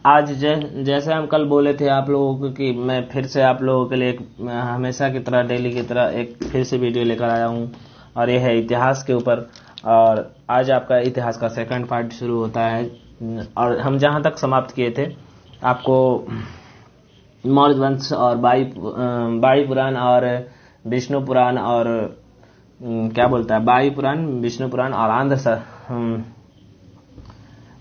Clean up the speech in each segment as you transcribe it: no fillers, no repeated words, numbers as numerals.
आज जैसे हम कल बोले थे आप लोगों को कि मैं फिर से आप लोगों के लिए हमेशा की तरह डेली की तरह एक फिर से वीडियो लेकर आया हूँ, और ये है इतिहास के ऊपर। और आज आपका इतिहास का सेकंड पार्ट शुरू होता है। और हम जहाँ तक समाप्त किए थे, आपको मौर्य वंश और बाई पुराण और विष्णु पुराण और क्या बोलता है, वायु पुराण, विष्णु पुराण और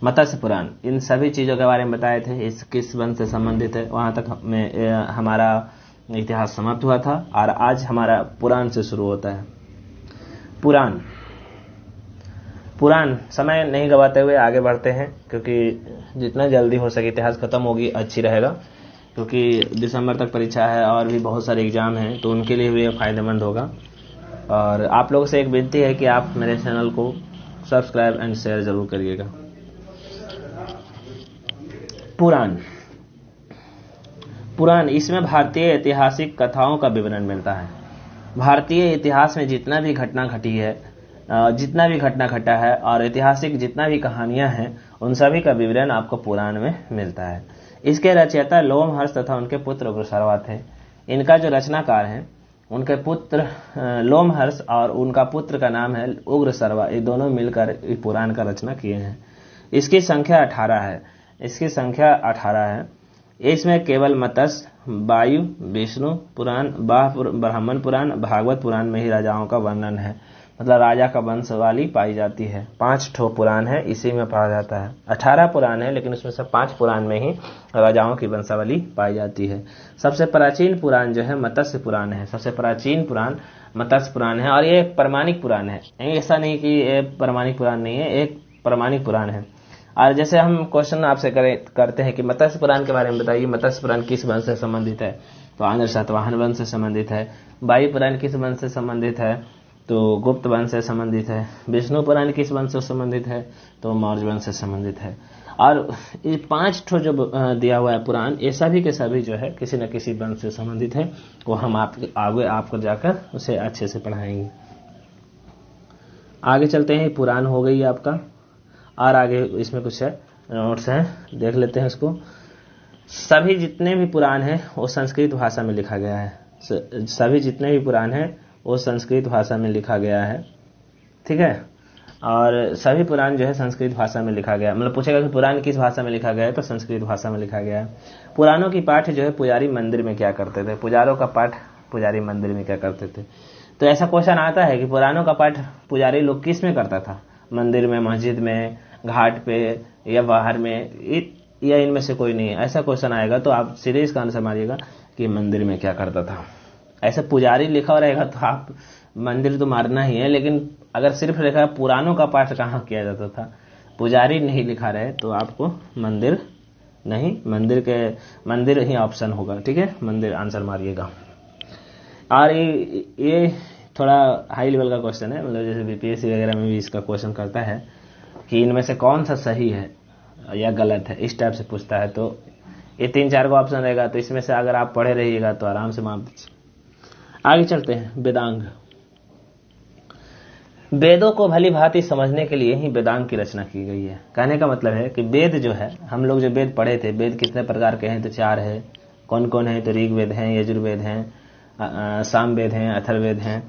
मत्स्य पुराण, इन सभी चीजों के बारे में बताए थे। इस किस वंश से संबंधित है, वहां तक हमारा इतिहास समाप्त हुआ था। और आज हमारा पुराण से शुरू होता है। पुराण समय नहीं गवाते हुए आगे बढ़ते हैं, क्योंकि जितना जल्दी हो सके इतिहास खत्म होगी अच्छी रहेगा, क्योंकि दिसंबर तक परीक्षा है और भी बहुत सारे एग्जाम हैं, तो उनके लिए भी ये फायदेमंद होगा। और आप लोगों से एक विनती है कि आप मेरे चैनल को सब्सक्राइब एंड शेयर जरूर करिएगा। पुराण, इसमें भारतीय ऐतिहासिक कथाओं का विवरण मिलता है। भारतीय इतिहास में जितना भी घटना घटा है और ऐतिहासिक जितना भी कहानियां हैं, उन सभी का विवरण आपको पुराण में मिलता है। इसके रचयिता लोमहर्ष तथा उनके पुत्र उग्रसर्वा थे। इनका जो रचनाकार है, उनके पुत्र लोमहर्ष और उनका पुत्र का नाम है उग्रसर्वा। ये दोनों मिलकर पुराण का रचना किए हैं। इसकी संख्या 18 है। इसमें केवल मत्स्य, वायु, विष्णु पुराण, ब्राह्मण पुराण, भागवत पुराण में ही राजाओं का वर्णन है, मतलब राजा का वंशावली पाई जाती है। 5 ठो पुराण है, इसी में पाया जाता है। 18 पुराण है, लेकिन उसमें से 5 पुराण में ही राजाओं की वंशावली पाई जाती है। सबसे प्राचीन पुराण जो है मत्स्य पुराण है। सबसे प्राचीन पुराण मत्स्य पुराण है, और ये एक प्रमाणिक पुराण है। ऐसा नहीं कि ये प्रमाणिक पुराण नहीं है, एक प्रमाणिक पुराण है। और जैसे हम क्वेश्चन आपसे करते हैं कि मत्स्य पुराण के बारे में बताइए, मत्स्य पुराण किस वंश से संबंधित है, तो आंध्र सातवाहन वंश से संबंधित है। वायु पुराण किस वंश से संबंधित है, तो गुप्त वंश से संबंधित है। विष्णु पुराण किस वंश से संबंधित है, तो मौर्य वंश से संबंधित है। और ये 5 ठो जो दिया हुआ है पुराण, ये सभी के सभी जो है किसी न किसी वंश से संबंधित है। वो हम आगे आपको जाकर उसे अच्छे से पढ़ाएंगे। आगे चलते हैं। पुराण हो गई आपका, और आगे इसमें कुछ नोट्स हैं, देख लेते हैं इसको। सभी जितने भी पुराण हैं वो संस्कृत भाषा में लिखा गया है। सभी जितने भी पुराण हैं वो संस्कृत भाषा में लिखा गया है, ठीक है। और सभी पुराण जो है संस्कृत भाषा में लिखा गया, मतलब पूछेगा कि पुराण किस भाषा में लिखा गया है, तो संस्कृत भाषा में लिखा गया है। पुराणों की पाठ जो है पुजारी मंदिर में क्या करते थे, पुजारों का पाठ पुजारी मंदिर में क्या करते थे। तो ऐसा क्वेश्चन आता है कि पुराणों का पाठ पुजारी लोग किस में करता था, मंदिर में, मस्जिद में, घाट पे, या बाहर में, या इनमें से कोई नहीं है। ऐसा क्वेश्चन आएगा तो आप सीधे इसका आंसर मारिएगा कि मंदिर में क्या करता था। ऐसे पुजारी लिखा रहेगा तो आप मंदिर तो मारना ही है, लेकिन अगर सिर्फ लिखा पुराणों का पाठ कहाँ किया जाता था, पुजारी नहीं लिखा रहे, तो आपको मंदिर नहीं, मंदिर ही ऑप्शन होगा, ठीक है। मंदिर आंसर मारिएगा। और ये थोड़ा हाई लेवल का क्वेश्चन है, मतलब जैसे बीपीएससी वगैरह में भी इसका क्वेश्चन करता है कि इनमें से कौन सा सही है या गलत है, इस टाइप से पूछता है। तो ये 3-4 का ऑप्शन रहेगा, तो इसमें से अगर आप पढ़े रहिएगा तो आराम से मार दीजिए। आगे चलते हैं। वेदांग, वेदों को भली भांति समझने के लिए ही वेदांग की रचना की गई है। कहने का मतलब है कि वेद जो है, हम लोग जो वेद पढ़े थे, वेद कितने प्रकार के हैं, तो 4 है। कौन कौन है, तो ऋग्वेद है, यजुर्वेद है, सामवेद है, अथर्ववेद है।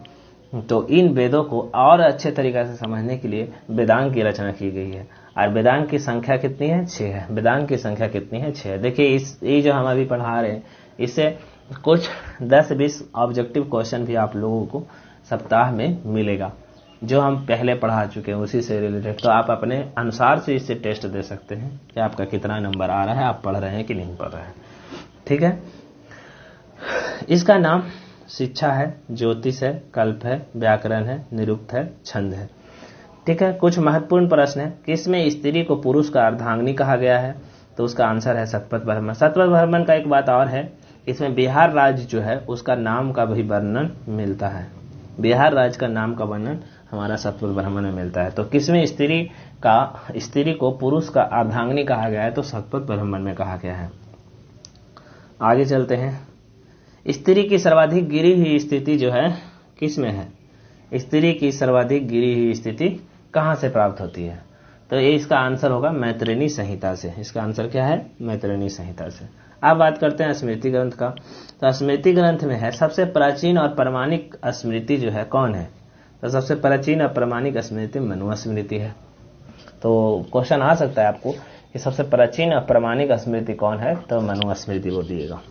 तो इन वेदों को और अच्छे तरीके से समझने के लिए वेदांग की रचना की गई है। और वेदांग की संख्या कितनी है, 6 है। वेदांग की संख्या कितनी है, 6। देखिए ये जो हम अभी पढ़ा रहे हैं, इससे कुछ 10-20 ऑब्जेक्टिव क्वेश्चन भी आप लोगों को सप्ताह में मिलेगा, जो हम पहले पढ़ा चुके हैं उसी से रिलेटेड। तो आप अपने अनुसार से इससे टेस्ट दे सकते हैं कि आपका कितना नंबर आ रहा है, आप पढ़ रहे हैं कि नहीं पढ़ रहे हैं, ठीक है। इसका नाम शिक्षा है, ज्योतिष है, कल्प है, व्याकरण है, निरुक्त है, छंद है, ठीक है। कुछ महत्वपूर्ण प्रश्न है कि इसमें स्त्री को पुरुष का अर्धांगिनी कहा गया है, तो उसका आंसर है शतपथ ब्राह्मण। शतपथ ब्राह्मण का एक बात और है, इसमें बिहार राज्य जो है उसका नाम का भी वर्णन मिलता है। बिहार राज्य का नाम का वर्णन हमारा शतपथ ब्राह्मण में मिलता है। तो किसमें स्त्री को पुरुष का अर्धांगिनी कहा गया है, तो शतपथ ब्राह्मण में कहा गया है। आगे चलते हैं। स्त्री की सर्वाधिक गिरी हुई स्थिति जो है किस में है, स्त्री की सर्वाधिक गिरी हुई स्थिति कहां से प्राप्त होती है, तो ये इसका आंसर होगा मैत्रेयी संहिता से। इसका आंसर क्या है? मैत्रेयी संहिता से। अब बात करते हैं स्मृति ग्रंथ का। तो स्मृति ग्रंथ में है सबसे प्राचीन और प्रमाणिक स्मृति जो है कौन है? तो सबसे प्राचीन और प्रमाणिक स्मृति मनु स्मृति है। तो क्वेश्चन आ सकता है आपको कि सबसे प्राचीन और प्रमाणिक स्मृति कौन है? तो मनु स्मृति बोलिएगा।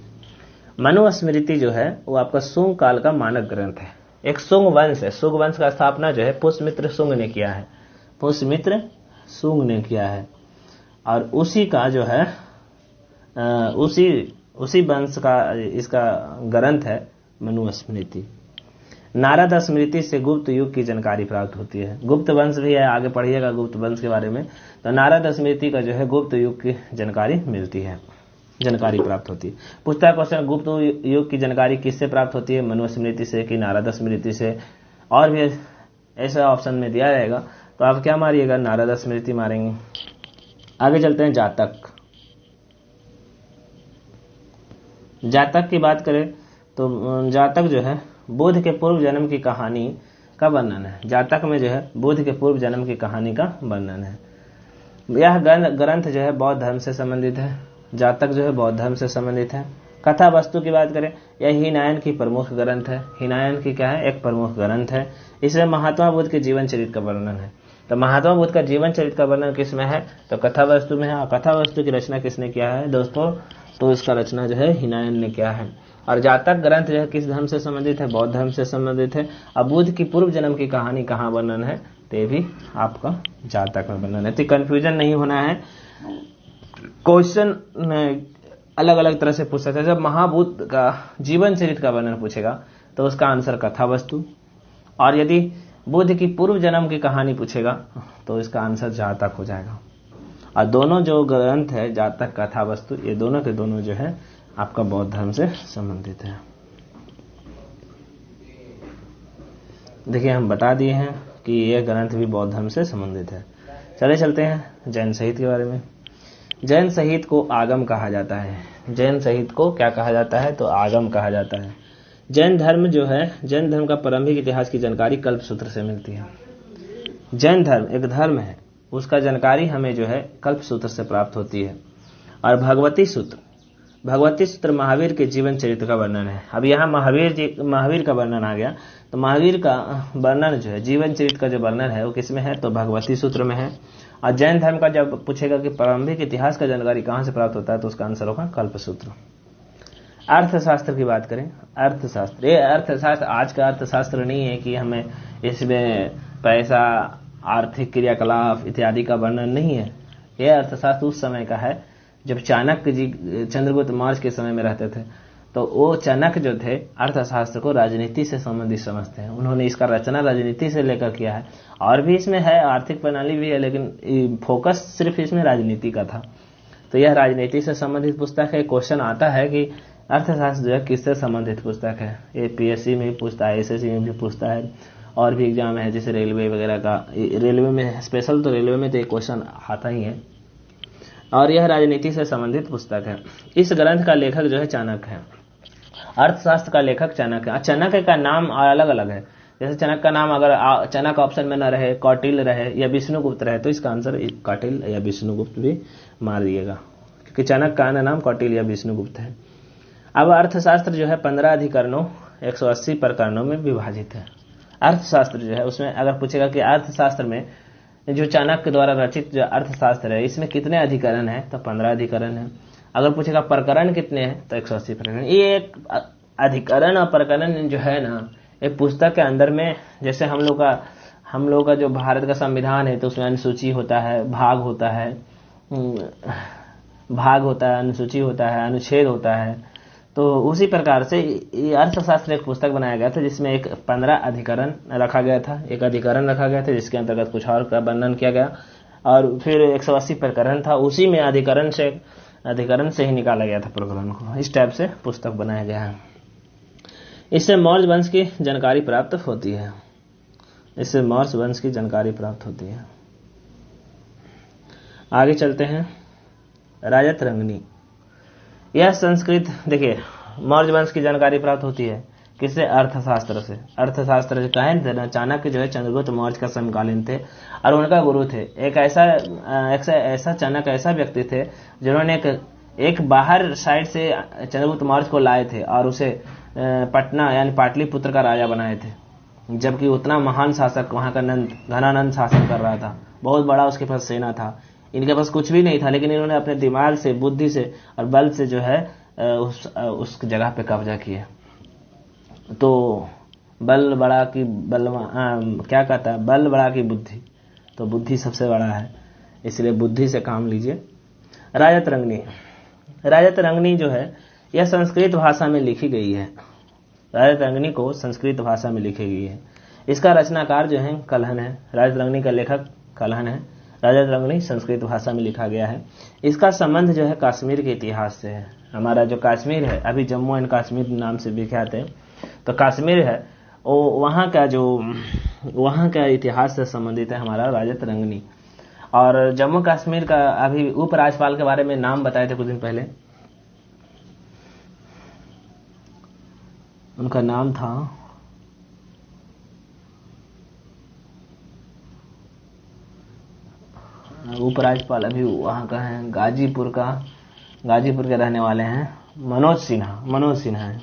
मनु स्मृति जो है वो आपका सुंग काल का मानक ग्रंथ है। एक सुंग वंश है। सुंग वंश का स्थापना जो है पुष्यमित्र सुंग ने किया है। पुष्यमित्र सुंग ने किया है और उसी का जो है उसी वंश का इसका ग्रंथ है मनु स्मृति। नारद स्मृति से गुप्त युग की जानकारी प्राप्त होती है। गुप्त वंश भी है, आगे पढ़िएगा गुप्त वंश के बारे में। तो नारद स्मृति का जो है गुप्त युग की जानकारी मिलती है, जानकारी प्राप्त होती है। पूछता है क्वेश्चन, गुप्त युग की जानकारी किससे प्राप्त होती है? मनु स्मृति से कि नारद स्मृति से? और भी ऐसा ऑप्शन में दिया रहेगा, तो आप क्या मारिएगा? नारद स्मृति मारेंगे। आगे चलते हैं जातक। जातक की बात करें तो जातक जो है बुद्ध के पूर्व जन्म की कहानी का वर्णन है। जातक में जो है बुद्ध के पूर्व जन्म की कहानी का वर्णन है। यह ग्रंथ जो है बौद्ध धर्म से संबंधित है। जातक जो है बौद्ध धर्म से संबंधित है। कथा वस्तु की बात करें, यह हीनयान की प्रमुख ग्रंथ है। हीनयान की क्या है? एक प्रमुख ग्रंथ है। इसमें महात्मा बुद्ध के जीवन चरित्र का वर्णन है। तो महात्मा बुद्ध का जीवन चरित्र का वर्णन किसमें है? तो कथा वस्तु में है। और कथा वस्तु की रचना किसने किया है दोस्तों? तो इसका रचना जो है हीनयान ने किया है। और जातक ग्रंथ जो है किस धर्म से संबंधित है? बौद्ध धर्म से संबंधित है। अब बुद्ध की पूर्व जन्म की कहानी कहाँ वर्णन है? तो ये भी आपका जातक में वर्णन है। तो कंफ्यूजन नहीं होना है। क्वेश्चन अलग अलग तरह से पूछ सकते हैं। जब महाबुद्ध का जीवन चरित्र का वर्णन पूछेगा तो उसका आंसर कथा वस्तु, और यदि बुद्ध की पूर्व जन्म की कहानी पूछेगा तो इसका आंसर जातक हो जाएगा। और दोनों जो ग्रंथ है जातक कथा वस्तु, ये दोनों के दोनों जो है आपका बौद्ध धर्म से संबंधित है। देखिए हम बता दिए हैं कि यह ग्रंथ भी बौद्ध धर्म से संबंधित है। चले चलते हैं जैन साहित्य के बारे में। जैन साहित्य को आगम कहा जाता है। जैन साहित्य को क्या कहा जाता है? तो आगम कहा जाता है। जैन धर्म जो है, जैन धर्म का प्रारंभिक इतिहास की जानकारी कल्पसूत्र से मिलती है। जैन धर्म एक धर्म है, उसका जानकारी हमें जो है कल्पसूत्र से प्राप्त होती है। और भगवती सूत्र महावीर के जीवन चरित्र का वर्णन है। अब यहाँ महावीर का वर्णन आ गया। तो महावीर का वर्णन जो है, जीवन चरित्र का जो वर्णन है वो किसमें है? तो भगवती सूत्र में है। और जैन धर्म का जब पूछेगा कि प्रारंभिक इतिहास का जानकारी कहाँ से प्राप्त होता है, तो उसका आंसर होगा कल्पसूत्र। अर्थशास्त्र की बात करें, अर्थशास्त्र, ये अर्थशास्त्र आज का अर्थशास्त्र नहीं है कि हमें इसमें पैसा, आर्थिक क्रियाकलाप इत्यादि का वर्णन नहीं है। यह अर्थशास्त्र उस समय का है जब चाणक्य जी चंद्रगुप्त मौर्य के समय में रहते थे। तो वो चाणक्य जो थे अर्थशास्त्र को राजनीति से संबंधित समझते हैं। उन्होंने इसका रचना राजनीति से लेकर किया है। और भी इसमें है, आर्थिक प्रणाली भी है, लेकिन फोकस सिर्फ इसमें राजनीति का था। तो यह राजनीति से संबंधित पुस्तक है। क्वेश्चन आता है कि अर्थशास्त्र जो है किससे संबंधित पुस्तक है? ये पीएससी में भी पूछता है, एसएससी में भी पूछता है, और भी एग्जाम है जैसे रेलवे वगैरह का। रेलवे में स्पेशल, तो रेलवे में तो एक क्वेश्चन आता ही है। और यह राजनीति से संबंधित पुस्तक है। इस ग्रंथ का लेखक जो है चाणक्य है। अर्थशास्त्र का लेखक चाणक्य है। चाणक्य का नाम अलग अलग है। जैसे चाणक्य का नाम अगर चाणक्य ऑप्शन में न रहे, कौटिल्य रहे या विष्णुगुप्त रहे, तो इसका आंसर कौटिल्य या विष्णुगुप्त भी मार दिएगा, क्योंकि चाणक्य का नाम कौटिल्य या विष्णुगुप्त है। अब अर्थशास्त्र जो है 15 अधिकरणों 180 प्रकरणों में विभाजित है। अर्थशास्त्र जो है उसमें अगर पूछेगा कि अर्थशास्त्र में जो चाणक्य द्वारा रचित जो अर्थशास्त्र है इसमें कितने अधिकरण है, तो 15 अधिकरण है। अगर पूछेगा प्रकरण कितने हैं, तो 180 प्रकरण। ये एक अधिकरण और प्रकरण जो है ना, एक पुस्तक के अंदर में, जैसे हम लोग का जो भारत का संविधान है तो उसमें अनुसूची होता है, भाग होता है, अनुसूची होता है, अनुच्छेद होता है। तो उसी प्रकार से अर्थशास्त्र एक पुस्तक बनाया गया था जिसमें एक 15 अधिकरण रखा गया था। एक अधिकरण रखा गया था जिसके अंतर्गत कुछ और का वर्णन किया गया, और फिर 180 प्रकरण था। उसी में अधिकरण से ही निकाला गया था प्रकरण को। इस टाइप से पुस्तक बनाया गया है। इससे मौर्य वंश की जानकारी प्राप्त होती है। आगे चलते हैं। राजतरंगिणी, यह संस्कृत, देखिए मौर्य वंश की जानकारी प्राप्त होती है। किससे? अर्थशास्त्र से। अर्थशास्त्र से कहें चाणक्य जो है चंद्रगुप्त मौर्य का समकालीन थे और उनका गुरु थे। एक ऐसा चाणक्य ऐसा व्यक्ति थे जिन्होंने एक बाहर साइड से चंद्रगुप्त मौर्य को लाए थे और उसे पटना यानी पाटलिपुत्र का राजा बनाए थे, जबकि उतना महान शासक वहां का घनानंद शासन कर रहा था, बहुत बड़ा उसके पास सेना था। इनके पास कुछ भी नहीं था, लेकिन इन्होंने अपने दिमाग से, बुद्धि से और बल से जो है उस जगह पे कब्जा किया। तो बल बड़ा की क्या कहता है, बल बड़ा की बुद्धि, तो बुद्धि सबसे बड़ा है, इसलिए बुद्धि से काम लीजिए। राजा तरंगिणी, राजा तरंगिणी जो है यह संस्कृत भाषा में लिखी गई है। राजा तरंगिणी को संस्कृत भाषा में लिखी गई है। इसका रचनाकार जो है कल्हन है। राजा तरंगिणी का लेखक कल्हन है। राजा तरंगिणी संस्कृत भाषा में लिखा गया है। इसका संबंध जो है कश्मीर के इतिहास से है। हमारा जो कश्मीर है, अभी जम्मू एंड कश्मीर नाम से विख्यात है, तो कश्मीर है वो वहाँ का इतिहास से संबंधित है हमारा राजा तरंगिणी। और जम्मू कश्मीर का अभी उपराज्यपाल के बारे में नाम बताए थे कुछ दिन पहले, उनका नाम था उपराज्यपाल, अभी वहाँ का है गाजीपुर के रहने वाले हैं मनोज सिन्हा है।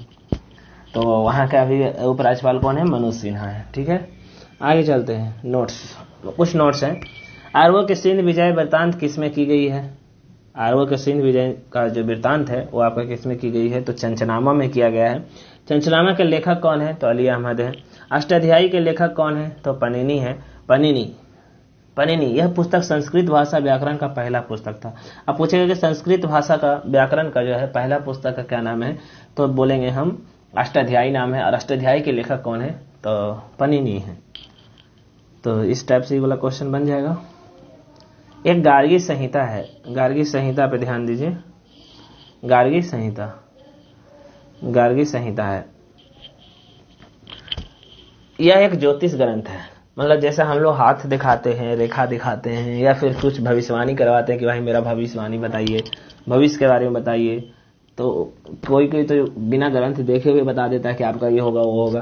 तो वहाँ का अभी उपराज्यपाल कौन है? मनोज सिन्हा है। ठीक है, आगे चलते हैं। कुछ नोट्स हैं। आरवो के सिंध विजय वृत्तांत किसमें की गई है? आरवो के सिंध विजय का जो वृत्तांत है वो आपका किसमें की गई है? तो चंचनामा में किया गया है। चंचनामा के लेखक कौन है? तो अली अहमद है। अष्टाध्यायी के लेखक कौन है? तो पनिनी है। पनिनी यह पुस्तक संस्कृत भाषा व्याकरण का पहला पुस्तक था। अब पूछेगा कि संस्कृत भाषा का व्याकरण का जो है पहला पुस्तक का क्या नाम है? तो बोलेंगे हम अष्टाध्यायी नाम है। और अष्टाध्यायी के लेखक कौन है? तो पनिनी है। तो इस टाइप से ये वाला क्वेश्चन बन जाएगा। एक गार्गी संहिता है। गार्गी संहिता पे ध्यान दीजिए। गार्गी संहिता है, यह एक ज्योतिष ग्रंथ है। मतलब जैसे हम लोग हाथ दिखाते हैं, रेखा दिखाते हैं, या फिर कुछ भविष्यवाणी करवाते हैं कि भाई मेरा भविष्यवाणी बताइए, भविष्य के बारे में बताइए, तो कोई तो बिना ग्रंथ देखे हुए बता देता है कि आपका ये होगा वो होगा।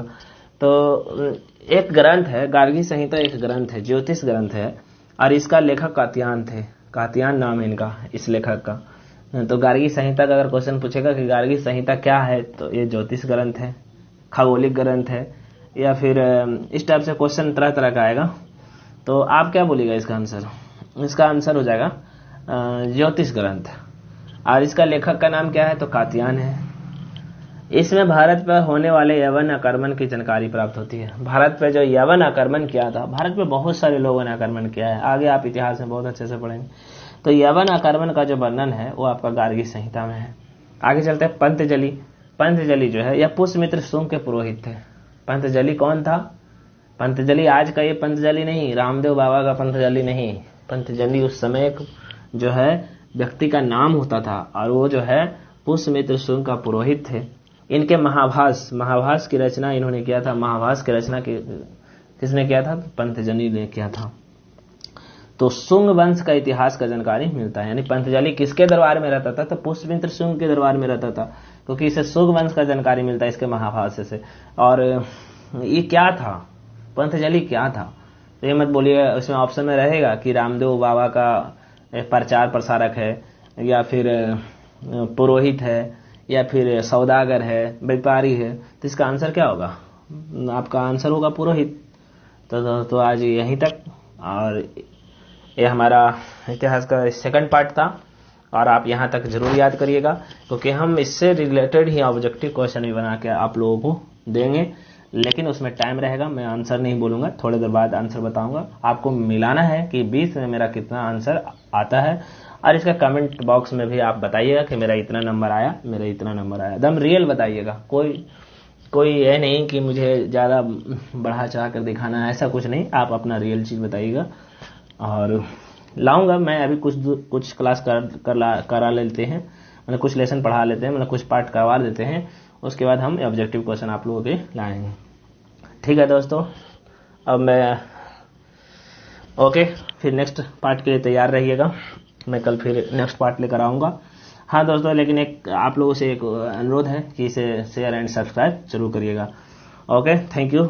तो एक ग्रंथ है, गार्गी संहिता एक ग्रंथ है, ज्योतिष ग्रंथ है, और इसका लेखक कात्यायन थे। कात्यायन नाम है इनका, इस लेखक का। तो गार्गी संहिता का अगर क्वेश्चन पूछेगा कि गार्गी संहिता क्या है, तो ये ज्योतिष ग्रंथ है, खगोलिक ग्रंथ है, या फिर इस टाइप से क्वेश्चन तरह तरह का आएगा। तो आप क्या बोलिएगा इसका आंसर? इसका आंसर हो जाएगा ज्योतिष ग्रंथ। और इसका लेखक का नाम क्या है? तो कात्यायन है। इसमें भारत पर होने वाले यवन आक्रमण की जानकारी प्राप्त होती है। भारत पर जो यवन आक्रमण किया था, भारत में बहुत सारे लोगों ने आक्रमण किया है, आगे आप इतिहास में बहुत अच्छे से पढ़ेंगे। तो यवन आक्रमण का जो वर्णन है वो आपका गार्गी संहिता में है। आगे चलते हैं। पंतजलि जो है यह पुष्यमित्र शुंग के पुरोहित थे। पंतजलि कौन था? पंतजलि आज का ये पंतजलि नहीं, रामदेव बाबा का पंतजलि नहीं। पंतजलि उस समय जो है व्यक्ति का नाम होता था, और वो जो है पुष्यमित्र शुंग का पुरोहित थे। इनके महाभास की रचना इन्होंने किया था। महाभास की रचना किसने किया था? पंतजलि ने किया था। तो शुंग वंश का इतिहास का जानकारी मिलता है। यानी पंतजलि किसके दरबार में रहता था? तो पुष्यमित्र शुंग के दरबार में रहता था, क्योंकि इसे शुंग वंश का जानकारी मिलता है इसके महाभाष्य से। और ये क्या था? पंतजलि क्या था? तो ये मत बोलिए, उसमें ऑप्शन में रहेगा कि रामदेव बाबा का प्रचार प्रसारक है, या फिर पुरोहित है, या फिर सौदागर है, व्यापारी है। तो इसका आंसर क्या होगा? आपका आंसर होगा पुरोहित। तो आज यहीं तक, और ये हमारा इतिहास का सेकंड पार्ट था, और आप यहाँ तक जरूर याद करिएगा, क्योंकि हम इससे रिलेटेड ही ऑब्जेक्टिव क्वेश्चन भी बना के आप लोगों को देंगे। लेकिन उसमें टाइम रहेगा, मैं आंसर नहीं बोलूंगा, थोड़ी देर बाद आंसर बताऊंगा। आपको मिलाना है कि 20 में मेरा कितना आंसर आता है, और इसका कमेंट बॉक्स में भी आप बताइएगा कि मेरा इतना नंबर आया, मेरा इतना नंबर आया। एकदम रियल बताइएगा, कोई ये नहीं कि मुझे ज़्यादा बढ़ा चढ़ा कर दिखाना है, ऐसा कुछ नहीं। आप अपना रियल चीज़ बताइएगा, और लाऊंगा मैं। अभी कुछ क्लास करा लेते हैं, मतलब कुछ लेसन पढ़ा लेते हैं, मतलब कुछ पार्ट करवा देते हैं, उसके बाद हम ऑब्जेक्टिव क्वेश्चन आप लोगों के लाएंगे। ठीक है दोस्तों, अब मैं ओके, फिर नेक्स्ट पार्ट के लिए तैयार रहिएगा। मैं कल फिर नेक्स्ट पार्ट लेकर आऊँगा। हाँ दोस्तों, लेकिन एक आप लोगों से एक अनुरोध है कि इसे शेयर एंड सब्सक्राइब जरूर करिएगा। Okay, thank you.